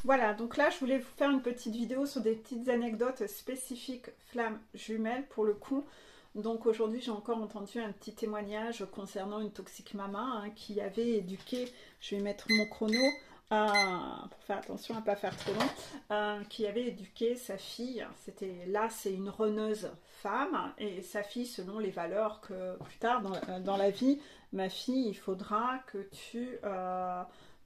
Voilà, donc là je voulais vous faire une petite vidéo sur des petites anecdotes spécifiques flammes jumelles pour le coup. Donc aujourd'hui j'ai encore entendu un petit témoignage concernant une toxique maman qui avait éduqué, je vais mettre mon chrono pour faire attention à ne pas faire trop long, qui avait éduqué sa fille. C'est une runneuse femme et sa fille selon les valeurs que plus tard dans la vie, ma fille, il faudra que tu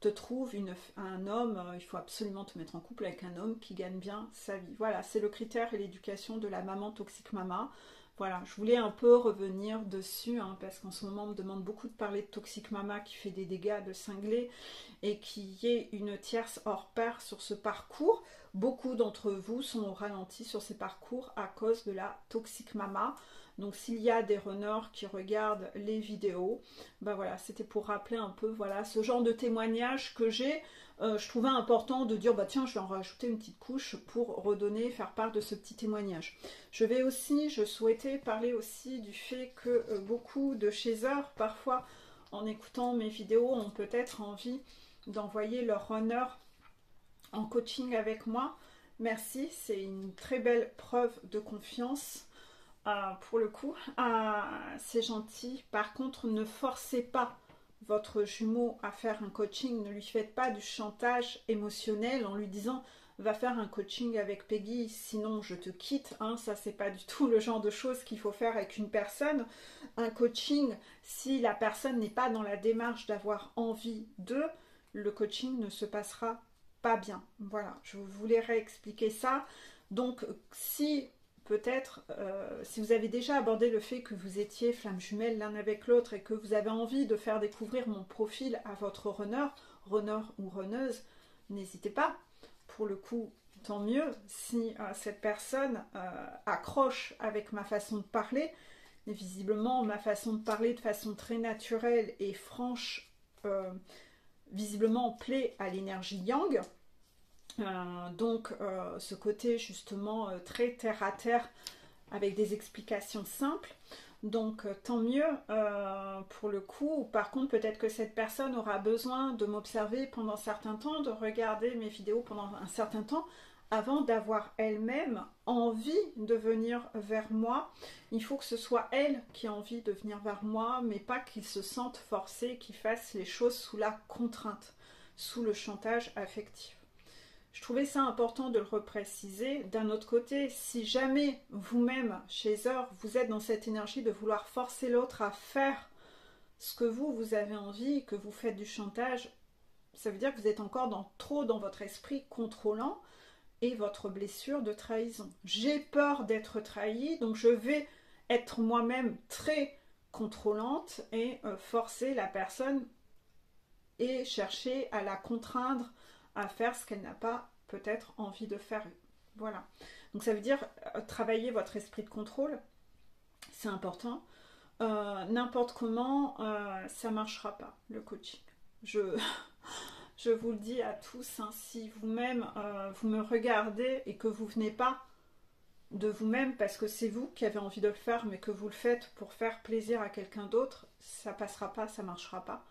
te trouves un homme, il faut absolument te mettre en couple avec un homme qui gagne bien sa vie. Voilà, c'est le critère et l'éducation de la maman toxique mama. Voilà, je voulais un peu revenir dessus, parce qu'en ce moment on me demande beaucoup de parler de toxique mama qui fait des dégâts de cinglé et qui est une tierce hors pair sur ce parcours. Beaucoup d'entre vous sont au ralenti sur ces parcours à cause de la toxique mama. Donc s'il y a des runners qui regardent les vidéos, ben voilà, c'était pour rappeler un peu voilà, ce genre de témoignage que j'ai. Je trouvais important de dire, bah tiens, je vais en rajouter une petite couche pour redonner, faire part de ce petit témoignage. Je souhaitais parler aussi du fait que beaucoup de chasers, parfois, en écoutant mes vidéos, ont peut-être envie d'envoyer leur runner en coaching avec moi. Merci, c'est une très belle preuve de confiance. Pour le coup, c'est gentil. Par contre, ne forcez pas votre jumeau à faire un coaching. Ne lui faites pas du chantage émotionnel en lui disant va faire un coaching avec Peggy, sinon je te quitte. Ça, c'est pas du tout le genre de choses qu'il faut faire avec une personne. Un coaching, si la personne n'est pas dans la démarche d'avoir envie de, le coaching ne se passera pas bien. Voilà, je voulais réexpliquer ça. Donc, si peut-être, si vous avez déjà abordé le fait que vous étiez flammes jumelles l'un avec l'autre et que vous avez envie de faire découvrir mon profil à votre runner ou runneuse, n'hésitez pas. Pour le coup, tant mieux si cette personne accroche avec ma façon de parler. Mais visiblement, ma façon de parler de façon très naturelle et franche, visiblement plaît à l'énergie yang. Donc ce côté justement très terre à terre avec des explications simples, donc tant mieux pour le coup. Par contre, peut-être que cette personne aura besoin de m'observer pendant un certain temps, de regarder mes vidéos pendant un certain temps avant d'avoir elle-même envie de venir vers moi. Il faut que ce soit elle qui a envie de venir vers moi, mais pas qu'il se sente forcé, qu'il fasse les choses sous la contrainte, sous le chantage affectif. Je trouvais ça important de le repréciser. D'un autre côté, si jamais vous-même, chaser, vous êtes dans cette énergie de vouloir forcer l'autre à faire ce que vous avez envie, que vous faites du chantage, ça veut dire que vous êtes encore trop dans votre esprit contrôlant et votre blessure de trahison. J'ai peur d'être trahie, donc je vais être moi-même très contrôlante et forcer la personne et chercher à la contraindre à faire ce qu'elle n'a pas peut-être envie de faire. Voilà. Donc ça veut dire travailler votre esprit de contrôle, c'est important. N'importe comment, ça ne marchera pas, le coaching. Je vous le dis à tous, si vous-même, vous me regardez et que vous ne venez pas de vous-même parce que c'est vous qui avez envie de le faire, mais que vous le faites pour faire plaisir à quelqu'un d'autre, ça passera pas, ça marchera pas.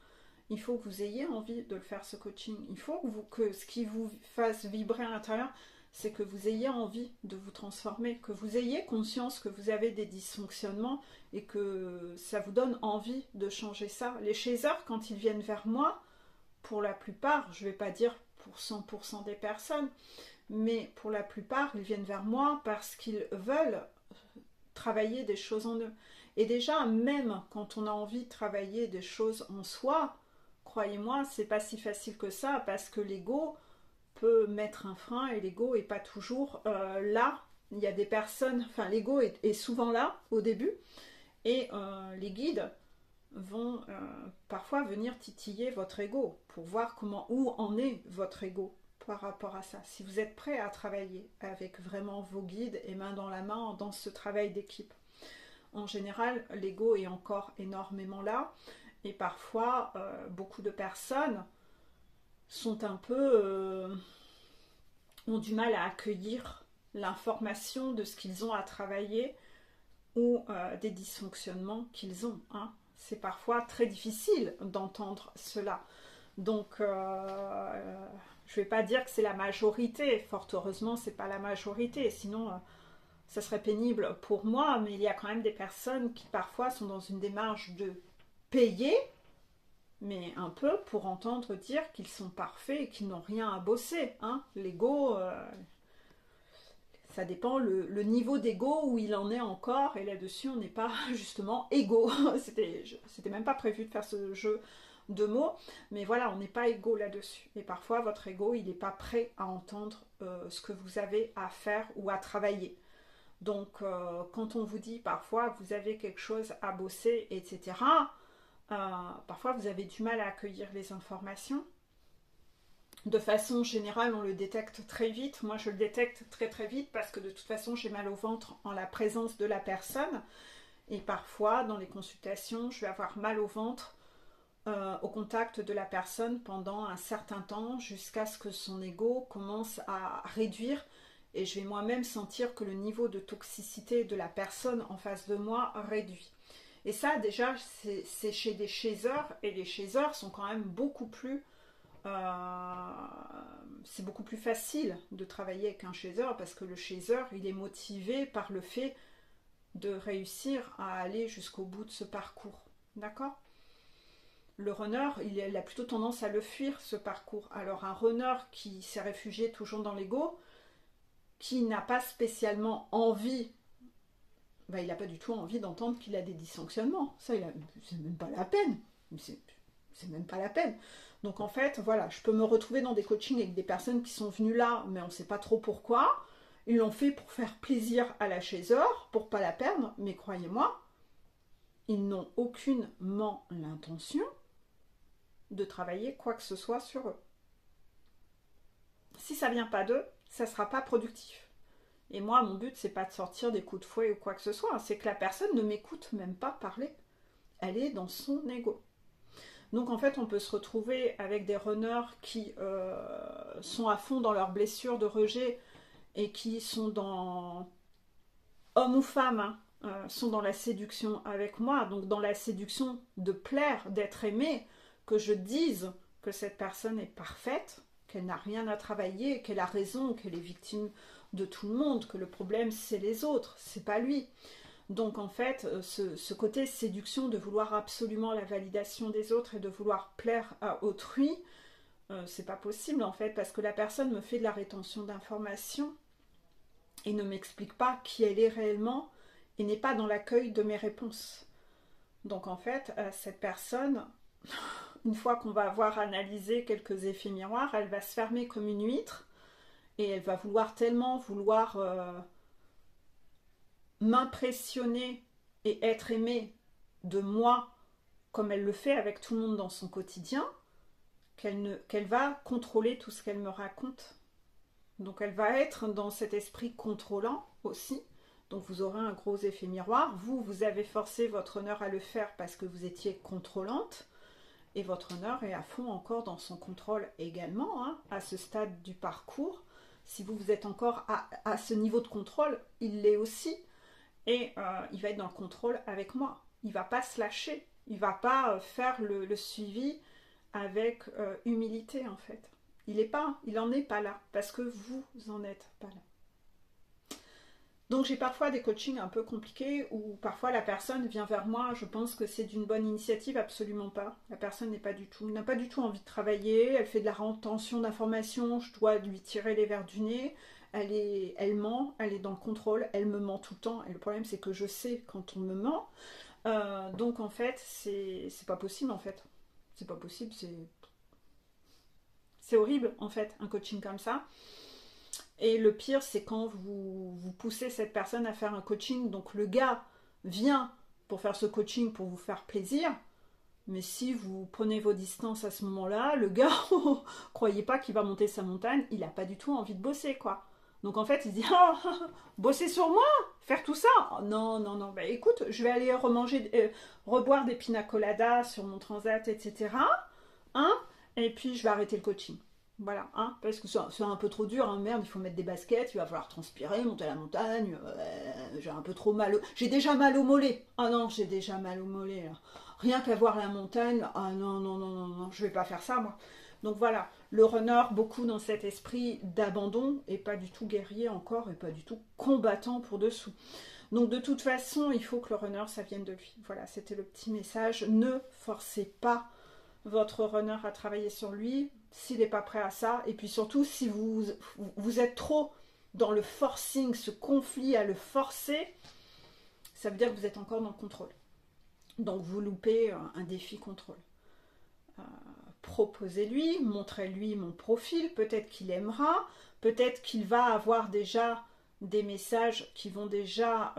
Il faut que vous ayez envie de le faire, ce coaching. Il faut que ce qui vous fasse vibrer à l'intérieur, c'est que vous ayez envie de vous transformer, que vous ayez conscience que vous avez des dysfonctionnements et que ça vous donne envie de changer ça. Les chasers, quand ils viennent vers moi, pour la plupart, je ne vais pas dire pour 100% des personnes, mais pour la plupart, ils viennent vers moi parce qu'ils veulent travailler des choses en eux. Et déjà, même quand on a envie de travailler des choses en soi, croyez-moi, c'est pas si facile que ça parce que l'ego peut mettre un frein et l'ego est pas toujours là. Il y a des personnes, enfin l'ego est souvent là au début et les guides vont parfois venir titiller votre ego pour voir où en est votre ego par rapport à ça. Si vous êtes prêt à travailler avec vraiment vos guides et main dans la main dans ce travail d'équipe. En général, l'ego est encore énormément là. Et parfois, beaucoup de personnes sont ont du mal à accueillir l'information de ce qu'ils ont à travailler ou des dysfonctionnements qu'ils ont. C'est parfois très difficile d'entendre cela. Donc, Je vais pas dire que c'est la majorité, fort heureusement c'est pas la majorité, sinon ça serait pénible pour moi, mais il y a quand même des personnes qui parfois sont dans une démarche de payer, mais un peu pour entendre dire qu'ils sont parfaits et qu'ils n'ont rien à bosser. Hein. L'ego, ça dépend le niveau d'ego où il en est encore, et là-dessus on n'est pas justement égaux. C'était même pas prévu de faire ce jeu de mots, mais voilà, on n'est pas égaux là-dessus. Et parfois votre ego, il n'est pas prêt à entendre ce que vous avez à faire ou à travailler. Donc quand on vous dit parfois que vous avez quelque chose à bosser, etc., parfois vous avez du mal à accueillir les informations. De façon générale, on le détecte très vite. Moi, je le détecte très très vite parce que de toute façon, j'ai mal au ventre en la présence de la personne. Et parfois, dans les consultations, je vais avoir mal au ventre au contact de la personne pendant un certain temps jusqu'à ce que son ego commence à réduire. Et je vais moi-même sentir que le niveau de toxicité de la personne en face de moi réduit. Et ça, déjà, c'est chez des chasers. Et les chasers sont quand même beaucoup plus... c'est beaucoup plus facile de travailler avec un chaser parce que le chaser, il est motivé par le fait de réussir à aller jusqu'au bout de ce parcours. D'accord ? Le runner, il a plutôt tendance à le fuir, ce parcours. Alors un runner qui s'est réfugié toujours dans l'ego, qui n'a pas spécialement envie, ben, il n'a pas du tout envie d'entendre qu'il a des dysfonctionnements. Ça, c'est même pas la peine. C'est même pas la peine. Donc en fait, voilà, je peux me retrouver dans des coachings avec des personnes qui sont venues là, mais on ne sait pas trop pourquoi. Ils l'ont fait pour faire plaisir à la chaser, pour pas la perdre, mais croyez-moi, ils n'ont aucunement l'intention de travailler quoi que ce soit sur eux. Si ça vient pas d'eux, ça ne sera pas productif. Et moi, mon but, c'est pas de sortir des coups de fouet ou quoi que ce soit, c'est que la personne ne m'écoute même pas parler. Elle est dans son ego. Donc en fait, on peut se retrouver avec des runners qui sont à fond dans leurs blessures de rejet et qui sont dans, homme ou femme, hein, sont dans la séduction avec moi, donc dans la séduction de plaire, d'être aimé, que je dise que cette personne est parfaite, qu'elle n'a rien à travailler, qu'elle a raison, qu'elle est victime de tout le monde, que le problème c'est les autres, c'est pas lui. Donc en fait, ce côté séduction de vouloir absolument la validation des autres et de vouloir plaire à autrui, c'est pas possible en fait, parce que la personne me fait de la rétention d'informations et ne m'explique pas qui elle est réellement et n'est pas dans l'accueil de mes réponses. Donc en fait, cette personne, une fois qu'on va avoir analysé quelques effets miroirs, elle va se fermer comme une huître et elle va tellement vouloir m'impressionner et être aimée de moi comme elle le fait avec tout le monde dans son quotidien, qu'elle va contrôler tout ce qu'elle me raconte. Donc elle va être dans cet esprit contrôlant aussi. Donc vous aurez un gros effet miroir. Vous avez forcé votre honneur à le faire parce que vous étiez contrôlante. Et votre honneur est à fond encore dans son contrôle également, hein, à ce stade du parcours. Si vous êtes encore à ce niveau de contrôle, il l'est aussi. Et il va être dans le contrôle avec moi. Il ne va pas se lâcher. Il ne va pas faire le suivi avec humilité en fait. Il n'en est pas là, parce que vous n'en êtes pas là. Donc j'ai parfois des coachings un peu compliqués, où parfois la personne vient vers moi, je pense que c'est d'une bonne initiative, absolument pas. La personne n'a pas du tout envie de travailler, elle fait de la rétention d'informations, je dois lui tirer les verres du nez, elle ment, elle est dans le contrôle, elle me ment tout le temps, et le problème c'est que je sais quand on me ment, donc en fait c'est pas possible en fait. C'est pas possible, c'est horrible en fait, un coaching comme ça. Et le pire, c'est quand vous poussez cette personne à faire un coaching, donc le gars vient pour faire ce coaching pour vous faire plaisir, mais si vous prenez vos distances à ce moment-là, le gars, croyez pas qu'il va monter sa montagne, il n'a pas du tout envie de bosser, quoi. Donc en fait, il se dit, ah, bosser sur moi, faire tout ça, oh, non, non, non, bah écoute, je vais aller reboire des pina coladas sur mon transat, etc., hein, et puis je vais arrêter le coaching. Voilà, hein, parce que c'est un peu trop dur, hein, merde, il faut mettre des baskets, il va falloir transpirer, monter la montagne, j'ai un peu trop mal, j'ai déjà mal au mollet, ah non, j'ai déjà mal au mollet, là. Rien qu'à voir la montagne, ah non, non, non, non, non, je vais pas faire ça, moi. Donc voilà, le runner, beaucoup dans cet esprit d'abandon, et pas du tout guerrier encore, et pas du tout combattant pour dessous. Donc de toute façon, il faut que le runner, ça vienne de lui. Voilà, c'était le petit message. Ne forcez pas votre runner à travailler sur lui s'il n'est pas prêt à ça. Et puis surtout, si vous êtes trop dans le forcing, ce conflit à le forcer, ça veut dire que vous êtes encore dans le contrôle. Donc vous loupez un défi contrôle. Proposez-lui, montrez-lui mon profil, peut-être qu'il aimera, peut-être qu'il va avoir déjà des messages qui vont déjà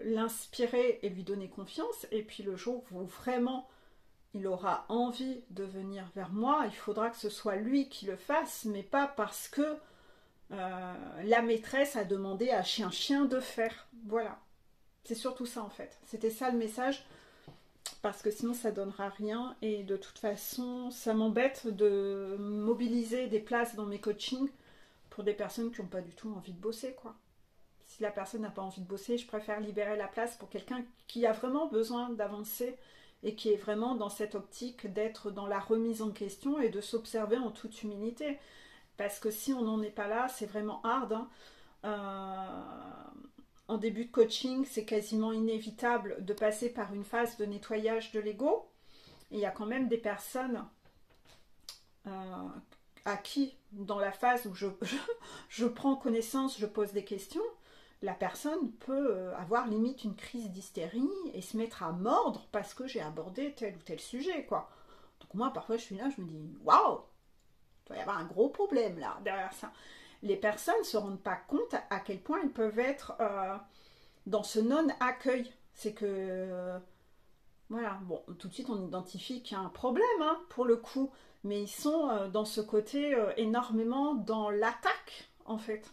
l'inspirer et lui donner confiance, et puis le jour où vraiment il aura envie de venir vers moi, il faudra que ce soit lui qui le fasse, mais pas parce que la maîtresse a demandé à chien de faire. Voilà, c'est surtout ça en fait, c'était ça le message, parce que sinon ça donnera rien, et de toute façon ça m'embête de mobiliser des places dans mes coachings pour des personnes qui n'ont pas du tout envie de bosser, quoi. Si la personne n'a pas envie de bosser, je préfère libérer la place pour quelqu'un qui a vraiment besoin d'avancer et qui est vraiment dans cette optique d'être dans la remise en question et de s'observer en toute humilité. Parce que si on n'en est pas là, c'est vraiment hard, hein. En début de coaching, c'est quasiment inévitable de passer par une phase de nettoyage de l'ego. Il y a quand même des personnes à qui, dans la phase où je prends connaissance, je pose des questions, la personne peut avoir limite une crise d'hystérie et se mettre à mordre parce que j'ai abordé tel ou tel sujet, quoi. Donc moi, parfois, je suis là, je me dis, waouh, il doit y avoir un gros problème là, derrière ça. Les personnes ne se rendent pas compte à quel point ils peuvent être dans ce non-accueil. C'est que, voilà, bon, tout de suite, on identifie qu'il y a un problème, hein, pour le coup, mais ils sont dans ce côté énormément dans l'attaque, en fait.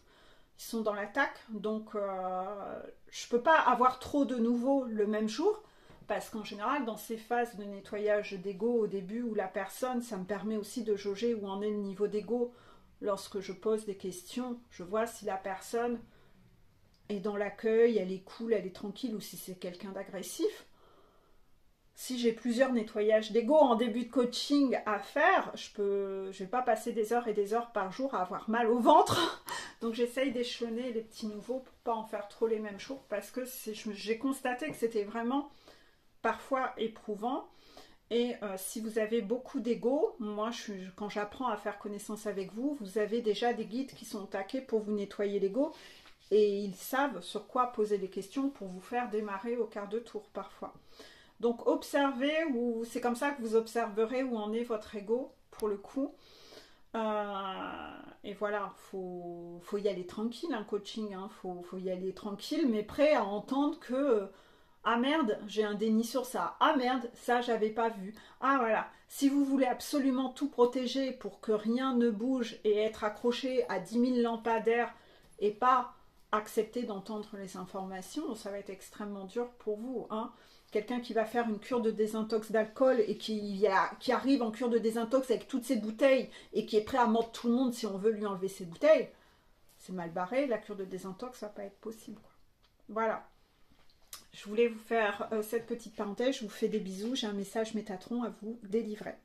Ils sont dans l'attaque, donc je peux pas avoir trop de nouveau le même jour, parce qu'en général, dans ces phases de nettoyage d'ego au début, où la personne, ça me permet aussi de jauger où en est le niveau d'ego. Lorsque je pose des questions, je vois si la personne est dans l'accueil, elle est cool, elle est tranquille, ou si c'est quelqu'un d'agressif. Si j'ai plusieurs nettoyages d'ego en début de coaching à faire, je vais pas passer des heures et des heures par jour à avoir mal au ventre. Donc j'essaye d'échelonner les petits nouveaux pour pas en faire trop les mêmes jours, parce que j'ai constaté que c'était vraiment parfois éprouvant. Et si vous avez beaucoup d'ego, moi quand j'apprends à faire connaissance avec vous, vous avez déjà des guides qui sont taqués pour vous nettoyer l'ego, et ils savent sur quoi poser des questions pour vous faire démarrer au quart de tour parfois. Donc observez, ou c'est comme ça que vous observerez où en est votre ego pour le coup. Et voilà, faut y aller tranquille, un coaching, hein, faut y aller tranquille, mais prêt à entendre que ah merde, j'ai un déni sur ça, ah merde, ça j'avais pas vu. Ah voilà, si vous voulez absolument tout protéger pour que rien ne bouge et être accroché à 10 000 lampadaires et pas accepter d'entendre les informations, ça va être extrêmement dur pour vous, hein. Quelqu'un qui va faire une cure de désintox d'alcool et qui arrive en cure de désintox avec toutes ses bouteilles et qui est prêt à mordre tout le monde si on veut lui enlever ses bouteilles, c'est mal barré, la cure de désintox, ça va pas être possible, quoi. Voilà. Je voulais vous faire cette petite parenthèse, je vous fais des bisous, j'ai un message Métatron à vous délivrer.